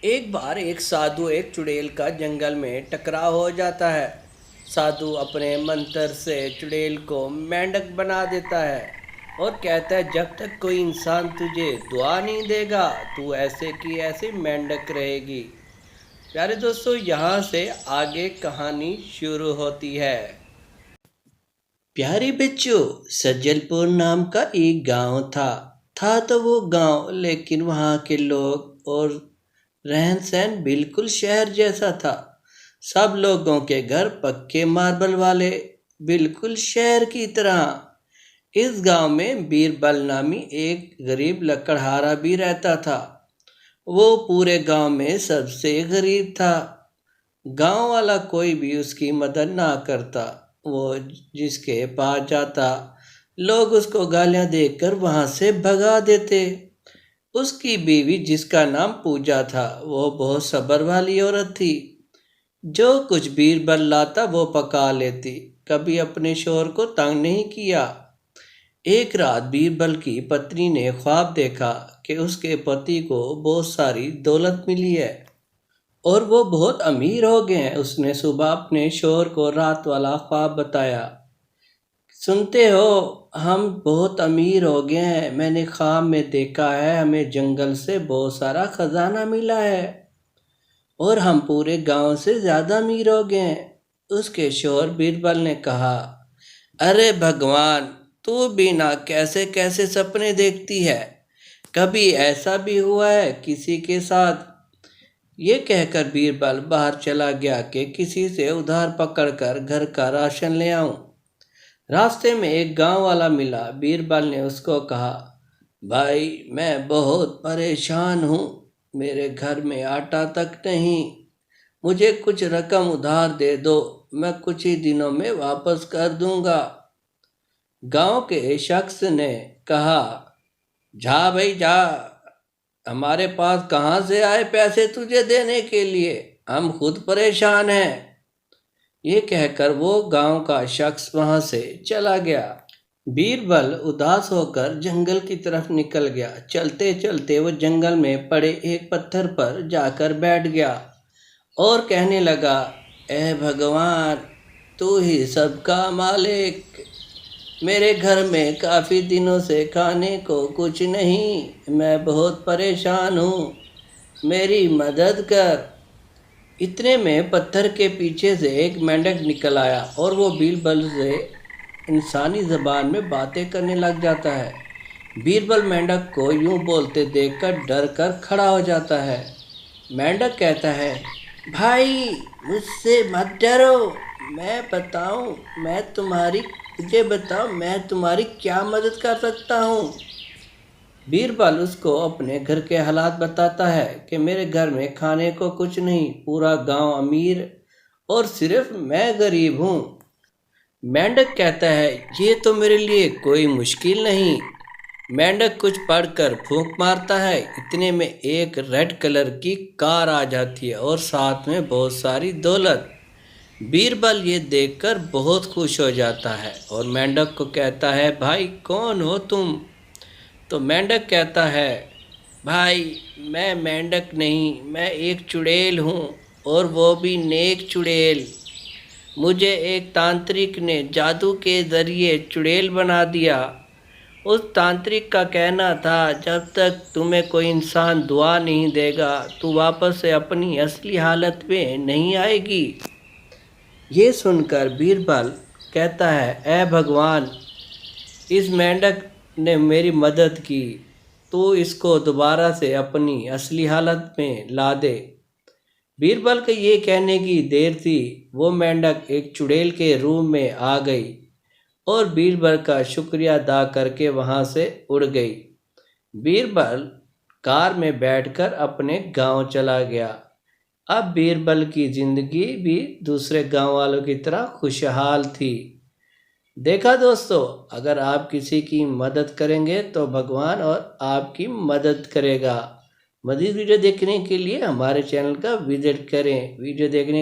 एक बार एक साधु एक चुड़ैल का जंगल में टकराव हो जाता है। साधु अपने मंत्र से चुड़ैल को मेंढक बना देता है और कहता है जब तक कोई इंसान तुझे दुआ नहीं देगा तू ऐसे की ऐसे मेंढक रहेगी। प्यारे दोस्तों, यहाँ से आगे कहानी शुरू होती है। प्यारे बच्चों, सज्जलपुर नाम का एक गांव था तो वो गांव, लेकिन वहाँ के लोग और रहन सहन बिल्कुल शहर जैसा था। सब लोगों के घर पक्के मार्बल वाले, बिल्कुल शहर की तरह। इस गांव में बीरबल नामी एक गरीब लकड़हारा भी रहता था। वो पूरे गांव में सबसे गरीब था। गांव वाला कोई भी उसकी मदद ना करता। वो जिसके पास जाता लोग उसको गालियां देकर वहां से भगा देते। उसकी बीवी, जिसका नाम पूजा था, वो बहुत सब्र वाली औरत थी। जो कुछ बीरबल लाता वो पका लेती, कभी अपने शोहर को तंग नहीं किया। एक रात बीरबल की पत्नी ने ख्वाब देखा कि उसके पति को बहुत सारी दौलत मिली है और वो बहुत अमीर हो गए हैं। उसने सुबह अपने शोहर को रात वाला ख्वाब बताया। सुनते हो, हम बहुत अमीर हो गए हैं। मैंने ख्वाब में देखा है हमें जंगल से बहुत सारा खजाना मिला है और हम पूरे गांव से ज्यादा अमीर हो गए हैं। उसके शोहर बीरबल ने कहा, अरे भगवान, तू भी ना कैसे कैसे सपने देखती है। कभी ऐसा भी हुआ है किसी के साथ? ये कहकर बीरबल बाहर चला गया कि किसी से उधार पकड़कर घर का राशन ले आऊं। रास्ते में एक गांव वाला मिला। बीरबल ने उसको कहा, भाई मैं बहुत परेशान हूँ, मेरे घर में आटा तक नहीं, मुझे कुछ रकम उधार दे दो, मैं कुछ ही दिनों में वापस कर दूंगा। गांव के शख्स ने कहा, जा भाई जा, हमारे पास कहाँ से आए पैसे तुझे देने के लिए, हम खुद परेशान हैं। ये कहकर वो गांव का शख्स वहां से चला गया। बीरबल उदास होकर जंगल की तरफ निकल गया। चलते चलते वो जंगल में पड़े एक पत्थर पर जाकर बैठ गया और कहने लगा, ए भगवान, तू ही सबका मालिक। मेरे घर में काफ़ी दिनों से खाने को कुछ नहीं, मैं बहुत परेशान हूँ, मेरी मदद कर। इतने में पत्थर के पीछे से एक मेंढक निकल आया और वो बीरबल से इंसानी ज़बान में बातें करने लग जाता है। बीरबल मेंढक को यूं बोलते देखकर डर कर खड़ा हो जाता है। मेंढक कहता है, भाई मुझसे मत डरो, मैं बताऊं मैं तुम्हारी मुझे बताओ मैं तुम्हारी क्या मदद कर सकता हूँ। बीरबल उसको अपने घर के हालात बताता है कि मेरे घर में खाने को कुछ नहीं, पूरा गांव अमीर और सिर्फ मैं गरीब हूँ। मेंढक कहता है, ये तो मेरे लिए कोई मुश्किल नहीं। मेंढक कुछ पढ़कर फूंक मारता है। इतने में एक रेड कलर की कार आ जाती है और साथ में बहुत सारी दौलत। बीरबल ये देखकर बहुत खुश हो जाता है और मेंढक को कहता है, भाई कौन हो तुम? तो मेंढक कहता है, भाई मैं मेंढक नहीं, मैं एक चुड़ैल हूँ और वो भी नेक चुड़ैल। मुझे एक तांत्रिक ने जादू के ज़रिए चुड़ैल बना दिया। उस तांत्रिक का कहना था जब तक तुम्हें कोई इंसान दुआ नहीं देगा तू वापस से अपनी असली हालत में नहीं आएगी। ये सुनकर बीरबल कहता है, ऐ भगवान, इस मेंढक ने मेरी मदद की, तू इसको दोबारा से अपनी असली हालत में ला दे। बीरबल के ये कहने की देर थी, वो मेंढक एक चुड़ैल के रूप में आ गई और बीरबल का शुक्रिया अदा करके वहाँ से उड़ गई। बीरबल कार में बैठकर अपने गांव चला गया। अब बीरबल की जिंदगी भी दूसरे गांव वालों की तरह खुशहाल थी। देखा दोस्तों, अगर आप किसी की मदद करेंगे तो भगवान और आपकी मदद करेगा। मज़ीद वीडियो देखने के लिए हमारे चैनल का विजिट करें। वीडियो देखने